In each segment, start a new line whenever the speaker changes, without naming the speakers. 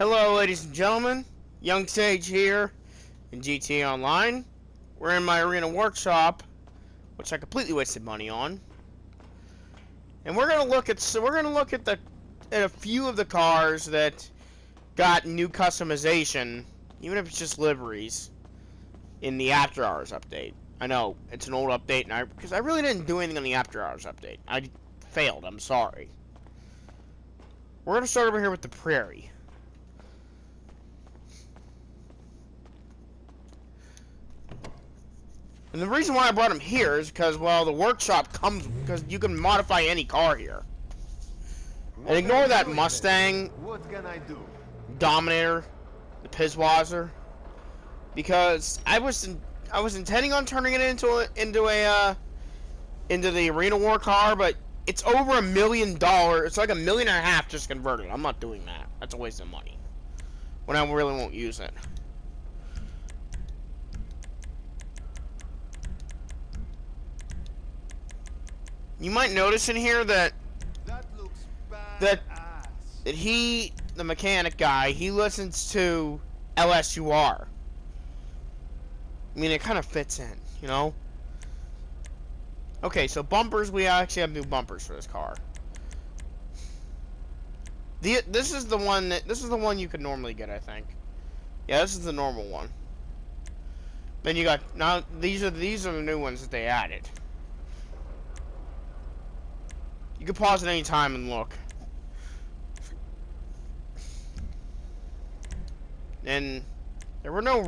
Hello, ladies and gentlemen. Young Sage here in GTA Online. We're in my arena workshop, which I completely wasted money on, and we're gonna look at a few of the cars that got new customization, even if it's just liveries, in the After Hours update. I know it's an old update, because I really didn't do anything on the After Hours update. I failed. I'm sorry. We're gonna start over here with the Prairie. And the reason why I brought him here is because, well, the workshop comes because you can modify any car here. And ignore that Mustang,
what can I do?
Dominator, the Pizwazer, because I was intending on turning it into the Arena War car, but it's over $1 million. It's like $1.5 million just converted. I'm not doing that. That's a waste of money when I really won't use it. You might notice in here that he, the mechanic guy, he listens to LSUR. I mean, it kind of fits in, you know? Okay, so bumpers, we actually have new bumpers for this car. This is the one you could normally get, I think. Yeah, this is the normal one. Then you got, now these are the new ones that they added. You can pause at any time and look. And there were no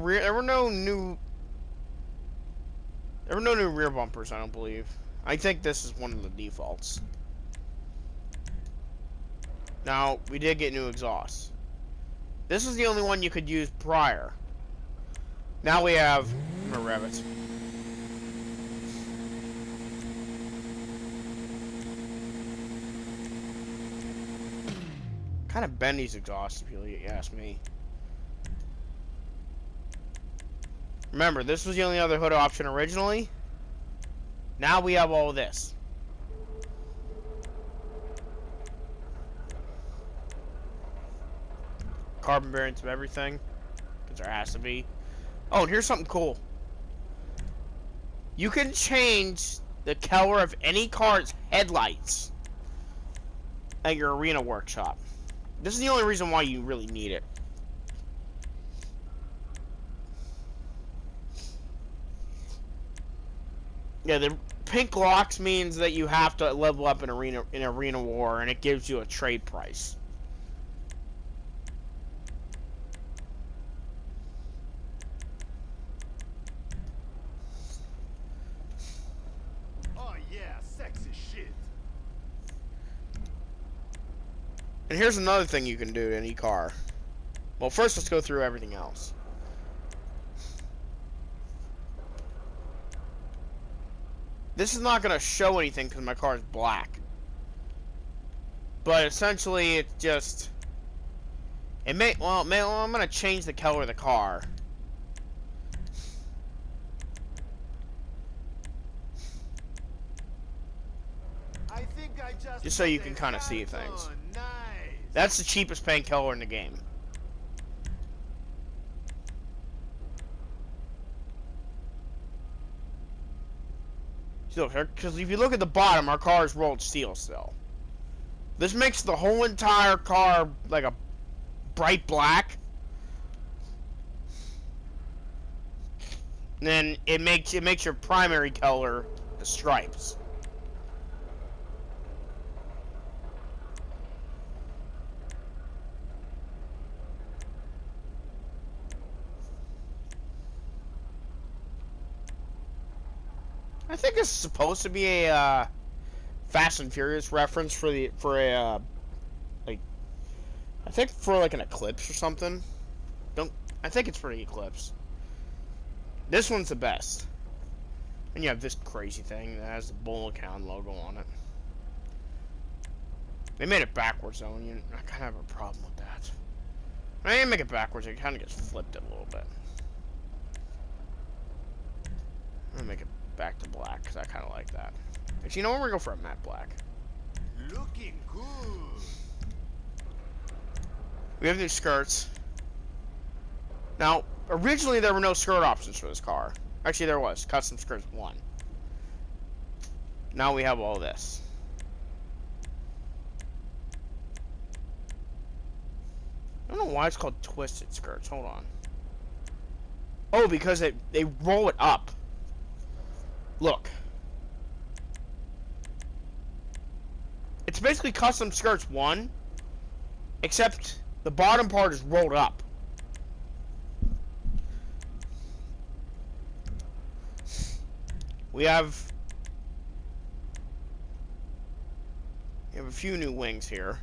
new rear bumpers, I don't believe. I think this is one of the defaults. Now, we did get new exhausts. This is the only one you could use prior. Now we have, I'm gonna rev it. Kind of bendy's exhaust, if you ask me. Remember, this was the only other hood option originally. Now we have all this. Carbon variants of everything, because there has to be. Oh, and here's something cool. You can change the color of any car's headlights at your arena workshop. This is the only reason why you really need it. Yeah, the pink locks means that you have to level up in arena war, and it gives you a trade price.
Oh yeah, sexy shit.
And here's another thing you can do to any car. Well, first let's go through everything else. This is not going to show anything because my car is black. But essentially, it's just... I'm going to change the color of the car.
I think I
just so you can kind of see things.
Nice.
That's the cheapest paint color in the game. Because if you look at the bottom, our car is rolled steel still. This makes the whole entire car like a bright black. And then it makes your primary color the stripes. I think it's supposed to be a Fast and Furious reference I think for like an Eclipse or something. I think it's for the Eclipse. This one's the best. And you have this crazy thing that has the Bull Account logo on it. They made it backwards though, and I kind of have a problem with that. When I didn't make it backwards, it kind of gets flipped a little bit. I'm gonna make it back to black because I kind of like that. Actually, you know what? We're gonna go for a matte black.
Looking good.
We have new skirts. Now, originally there were no skirt options for this car. Actually, there was. Custom skirts 1. Now we have all this. I don't know why it's called twisted skirts. Hold on. Oh, because they roll it up. Look. It's basically custom skirts 1, except the bottom part is rolled up. We have a few new wings here.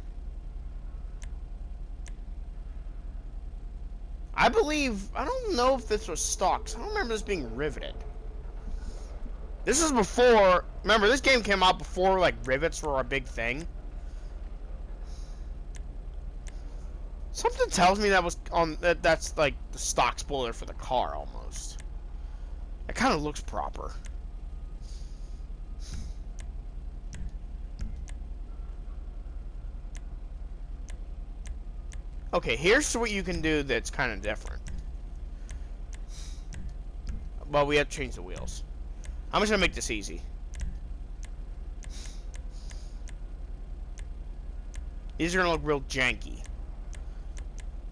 I don't know if this was stock. I don't remember this being riveted. This is before, remember, this game came out before, like, rivets were a big thing. Something tells me that's, like, the stock spoiler for the car, almost. It kind of looks proper. Okay, here's what you can do that's kind of different. Well, we have to change the wheels. I'm just gonna make this easy. These are gonna look real janky,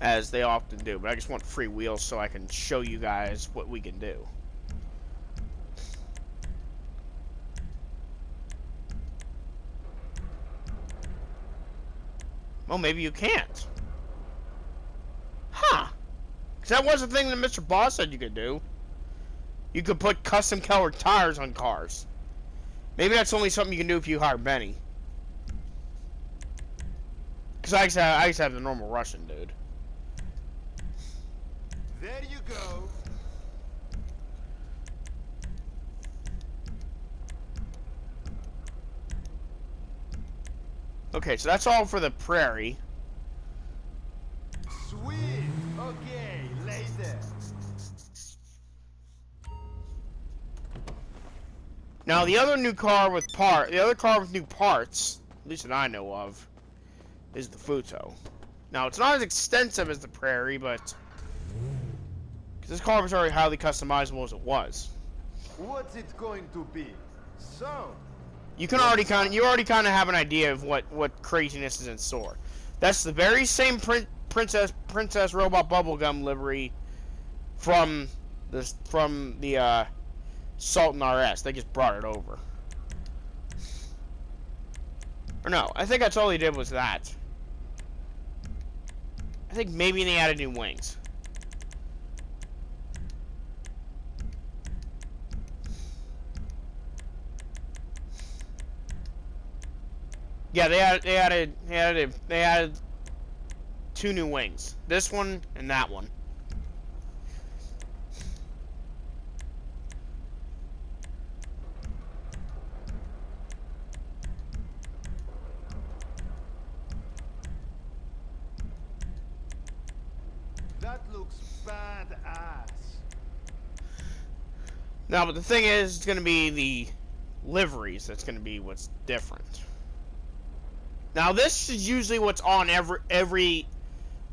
as they often do, but I just want free wheels so I can show you guys what we can do. Well, maybe you can't. Huh. Because that was the thing that Mr. Boss said you could do. You could put custom colored tires on cars. Maybe that's only something you can do if you hire Benny. Because I just have the normal Russian dude.
There you go.
Okay, so that's all for the Prairie.
Sweet. Okay, later.
Now the other car with new parts, at least that I know of, is the Futo. Now it's not as extensive as the Prairie, but because this car was already highly customizable as it was.
What's it going to be? So,
You already kind of have an idea of what craziness is in store. That's the very same Princess Robot Bubblegum livery from the Sultan RS. They just brought it over. Or no, I think that's all they did was that. I think maybe they added new wings. Yeah, they added 2 new wings. This one and that one.
that looks badass.
Now, but the thing is, it's going to be the liveries that's going to be what's different. Now, this is usually what's on every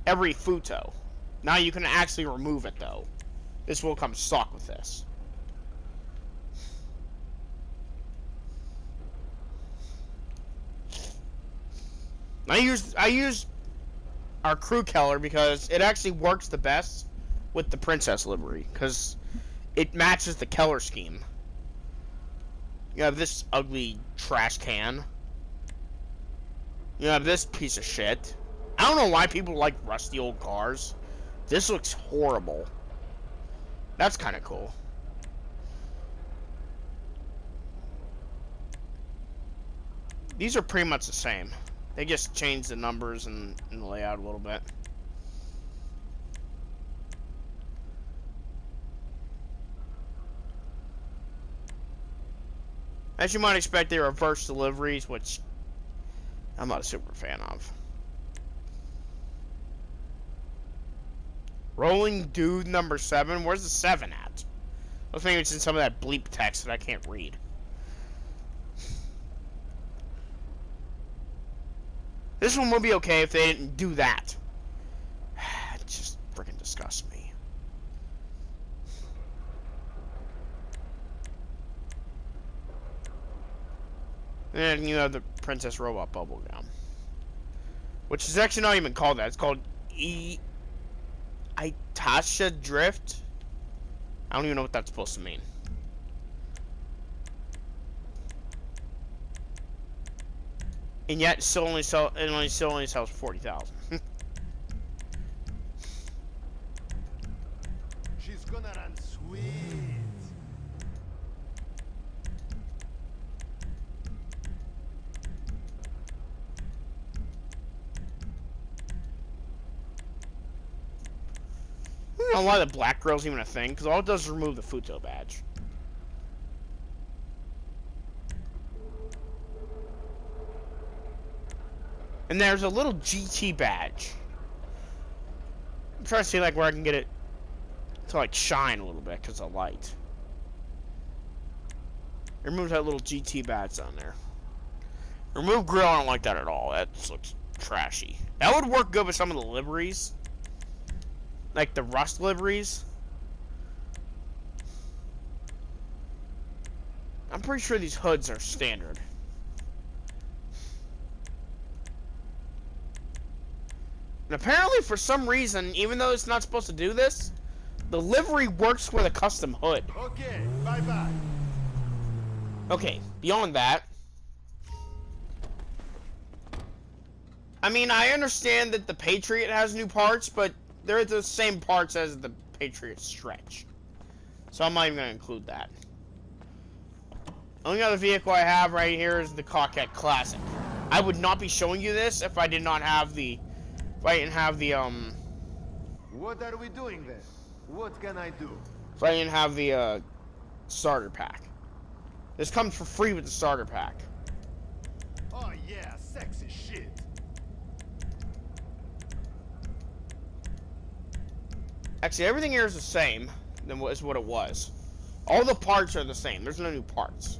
Futo. Now you can actually remove it, though. This will come stock with this. I use our crew color because it actually works the best with the Princess livery, because it matches the color scheme. You have this ugly trash can. You have this piece of shit. I don't know why people like rusty old cars. This looks horrible. That's kind of cool. These are pretty much the same. They just changed the numbers and the layout a little bit. As you might expect, they reverse deliveries, which I'm not a super fan of. Rolling Dude number 7. Where's the 7 at? I think it's in some of that bleep text that I can't read. This one would be okay if they didn't do that. disgust me. And then you have the Princess Robot Bubblegum. Which is actually not even called that. It's called Itasha Drift. I don't even know what that's supposed to mean. And yet, it only sells 40,000.
She's gonna run sweet.
I don't know why the black girl's even a thing, because all it does is remove the Futo badge. And there's a little GT badge. I'm trying to see like where I can get it to like shine a little bit because of light. Remove that little GT badge down there. Remove grill, I don't like that at all. That looks trashy. That would work good with some of the liveries. Like the rust liveries. I'm pretty sure these hoods are standard. And apparently, for some reason, even though it's not supposed to do this, the livery works with a custom hood.
Okay, bye-bye.
Okay, beyond that, I mean, I understand that the Patriot has new parts, but they're the same parts as the Patriot Stretch. So I'm not even going to include that. Only other vehicle I have right here is the Coquette Classic. I would not be showing you this if I did not have the... If I didn't have the,
What are we doing then? What can I do?
If I didn't have the, starter pack. This comes for free with the starter pack.
Oh yeah, sexy shit.
Actually, everything here is the same than what it was. All the parts are the same. There's no new parts.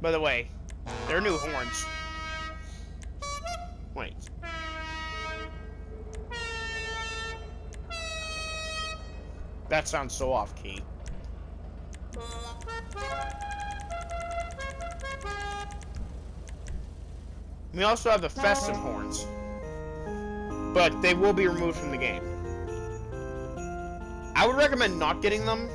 By the way, they're new horns. Wait. That sounds so off-key. We also have the festive horns, but they will be removed from the game. I would recommend not getting them.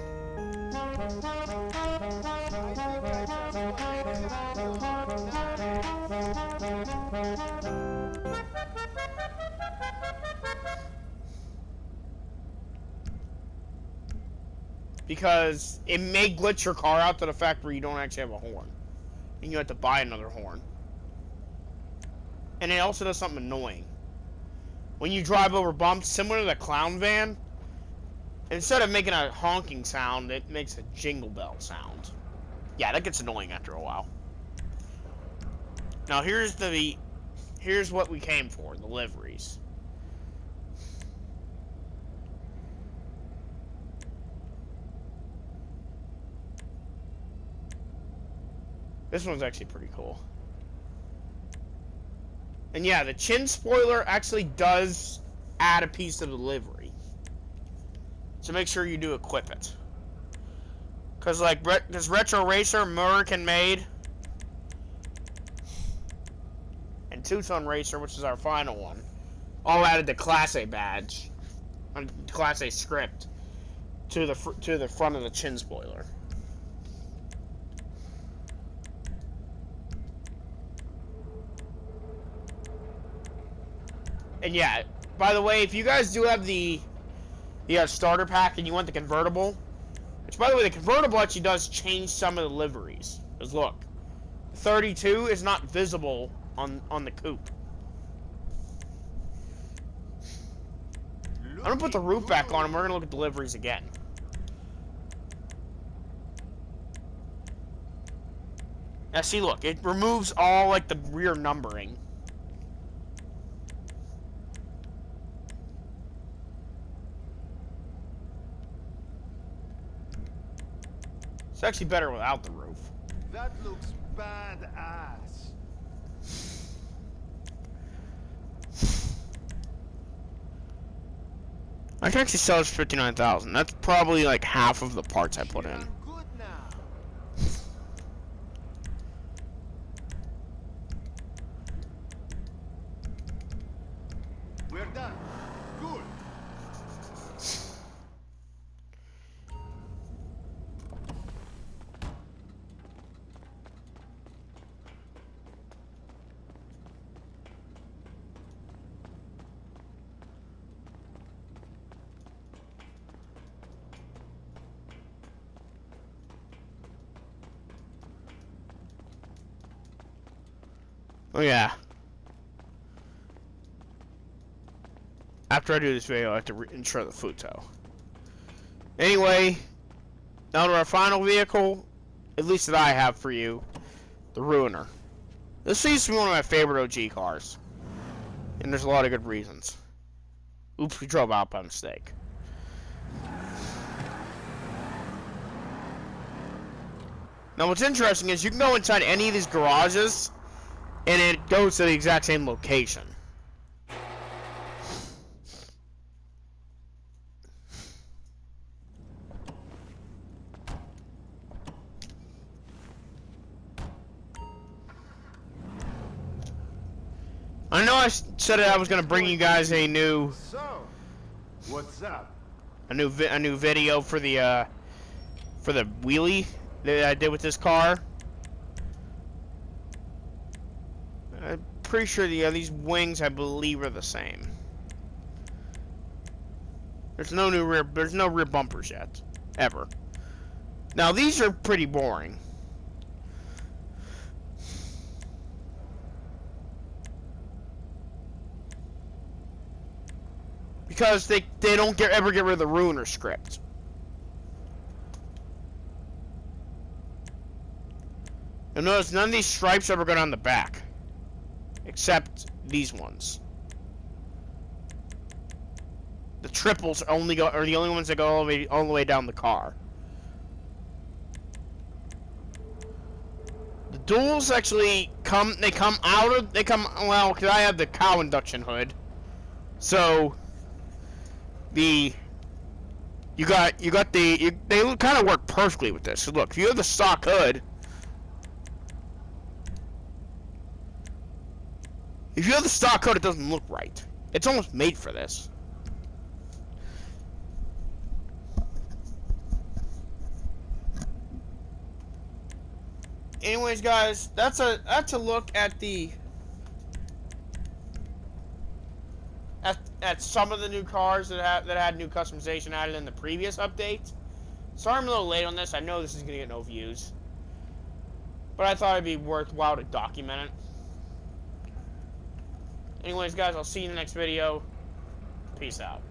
Because it may glitch your car out to the fact where you don't actually have a horn. And you have to buy another horn. And it also does something annoying. When you drive over bumps, similar to the clown van, instead of making a honking sound, it makes a jingle bell sound. Yeah, that gets annoying after a while. Now here's what we came for, the liveries. This one's actually pretty cool. And yeah, the chin spoiler actually does add a piece to the livery. So make sure you do equip it. Because like, this Retro Racer, American made, and Two-Tone Racer, which is our final one, all added the Class A badge, Class A script, to the front of the chin spoiler. And yeah, by the way, if you guys do have the starter pack and you want the convertible, which by the way, the convertible actually does change some of the liveries. Because look, 32 is not visible on the coupe. I'm gonna put the roof back on and we're gonna look at the liveries again. Now see, look, it removes all like the rear numbering. It's actually better without the roof.
That looks badass.
I can actually sell this for 59,000. That's probably like half of the parts I put in.
I'm good now. We're done. Good.
Oh yeah. After I do this video, I have to intro the Futo. Anyway, now to our final vehicle, at least that I have for you, the Ruiner. This seems to be one of my favorite OG cars. And there's a lot of good reasons. Oops, we drove out by mistake. Now what's interesting is you can go inside any of these garages, and it goes to the exact same location. I know I said that I was gonna bring you guys a new
So, what's up?
a new video for the wheelie that I did with this car. I'm pretty sure these wings, I believe, are the same. There's no rear bumpers yet, ever. Now these are pretty boring. Because they don't ever get rid of the Ruiner script. You'll notice none of these stripes ever go down the back. Except these ones. The triples are the only ones that go all the way down the car. The duals actually come well, because I have the cow induction hood. So they kind of work perfectly with this. So look, if you have the stock hood, it doesn't look right. It's almost made for this. Anyways, guys, that's a look at at some of the new cars that had new customization added in the previous update. Sorry I'm a little late on this. I know this is gonna get no views, but I thought it'd be worthwhile to document it. Anyways, guys, I'll see you in the next video. Peace out.